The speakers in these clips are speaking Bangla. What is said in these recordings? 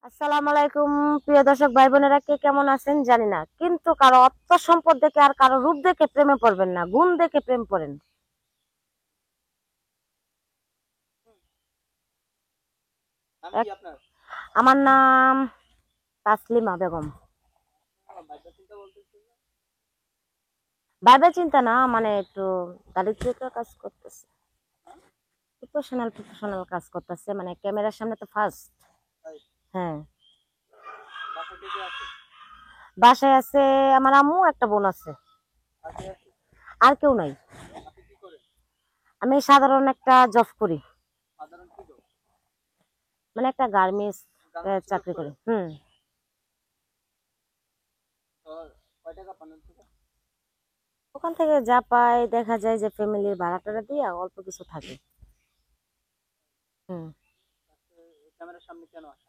আসসালামু আলাইকুম। প্রিয় দর্শক ভাই বোনেরা, কে কেমন আছেন জানি না, কিন্তু কারো অর্থ সম্পদ দেখে আর কারো রূপ দেখে প্রেমে পড়বেন না, গুণ দেখে প্রেম করেন। নাম কি এক- আপনার? আমার নাম তাসলিমা বেগম। বাচ্চা চিন্তা বলতেছি যে, ভাইবা চিন্তা না, মানে একটু দারিদ্রতা কাজ করতেছে, হ্যাঁ? প্রফেশনাল কাজ করতেছে, মানে ক্যামেরার সামনে তো ফার্স্ট। তাই হ্যাঁ। বাসা কে কে আছে? বাসায় আছে আমার আম্মু, একটা বোন আছে, আর কে আছে? আর কেউ নাই। আপনি কি করেন? আমি সাধারণ একটা জব করি, সাধারণ কি জব? মানে একটা গার্মেন্টস গার্মেন্টস জব চাকরি করি। করেন? হুম। তো কয় টাকা পান ওর থেকে? ওখান থেকে যা পাই, দেখা যায় যে ফ্যামিলির ভাড়া টাড়া দিয়ে অল্প কিছু থাকে। হুম। আজকে ক্যামেরার সামনে কেন আসা?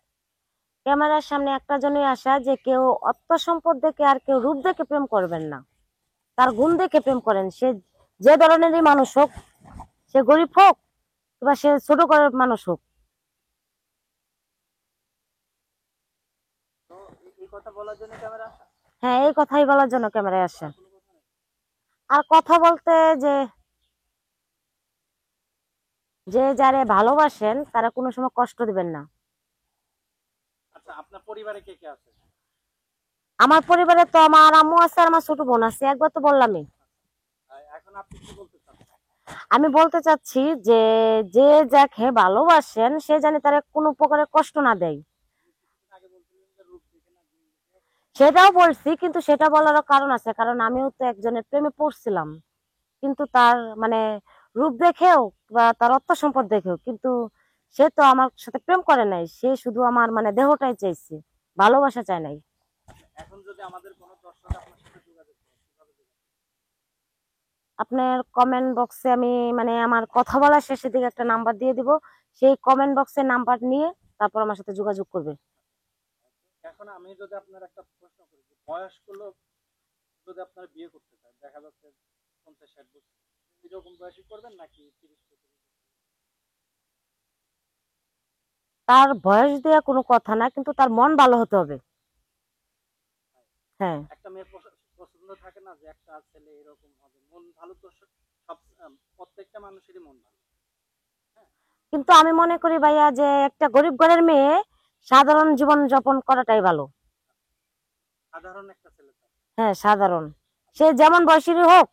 ক্যামেরার সামনে একটা জন্যই আসা, যে কেউ অর্থ সম্পদ দেখে আর কেউ রূপ দেখে প্রেম করবেন না, তার গুণ দেখে প্রেম করেন। সে যে ধরনেরই মানুষ হোক, সে গরিব হোক বা সে ছোট ঘরের মানুষ হোক। তো এই কথা বলার জন্য ক্যামেরা আসা? হ্যাঁ, এই কথাই বলার জন্য ক্যামেরায় আসা। আর কোনো কথা নেই? আর কথা বলতে, যে যে যারে ভালোবাসেন তারা কোনো সময় কষ্ট দিবেন না। আচ্ছা, আপনার পরিবারে কে কে আছে? আমার পরিবারে তো আমার আম্মু আছে আর আমার ছোট বোন আছে, একবার তো বললামই। এখন আপনি কি বলতে চান? আমি বলতে চাচ্ছি যে যে যাকে ভালোবাসেন সে জানি তার কোনো প্রকারের কষ্ট না দেয়। আপনি কিছুদিন আগে বলছিলেন যে রূপ দেখে না গুণ দেখে। সেটাও বলছি, কিন্তু সেটা বলারও কারণ আছে, কারণ আমিও তো একজনের প্রেমে পড়ছিলাম, কিন্তু তার মানে রূপ দেখেও বা তার অর্থ সম্পদ দেখেও, কিন্তু সে তো আমার সাথে প্রেম করে নাই, সে শুধু আমার মানে দেহটাই চাইছে, ভালোবাসা চায় নাই। এখন যদি আমাদের কোনো দর্শক আপনার সাথে যোগাযোগ করে কিভাবে যোগাযোগ? আপনার কমেন্ট বক্সে আমি মানে আমার কথা বলার শেষের দিকে একটা নাম্বার দিয়ে দিব, সেই কমেন্ট বক্সের নাম্বার নিয়ে তারপর আমার সাথে যোগাযোগ করবে। এখন আমি যদি আপনার একটা প্রশ্ন করি যে বয়স্ক লোক যদি আপনার বিয়ে করতে চায়, দেখা যাচ্ছে 50-60 বছর, এরকম বয়সী করবেন নাকি 30-35? তার বয়স দেওয়া কোনো কথা না, কিন্তু তার মন ভালো হতে হবে। হ্যাঁ। একটা মেয়ের পছন্দ থাকে না যে একটা ছেলে এরকম হবে, মন ভালো তো সব প্রত্যেকটা মানুষেরই মন ভালো। হ্যাঁ, কিন্তু আমি মনে করি ভাইয়া, যে একটা গরিব ঘরের মেয়ে সাধারণ জীবন যাপন করাটাই ভালো। সাধারণ একটা ছেলে চায়। হ্যাঁ, সাধারণ, সে যেমন বয়সেরই হোক,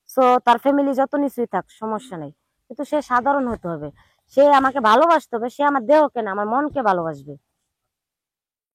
সো তার ফ্যামিলি যত নিচুই থাক সমস্যা নেই, কিন্তু সে সাধারণ হতে হবে। সে আমাকে ভালোবাসতে হবে, সে আমার দেহকে না আমার মনকে ভালোবাসবে।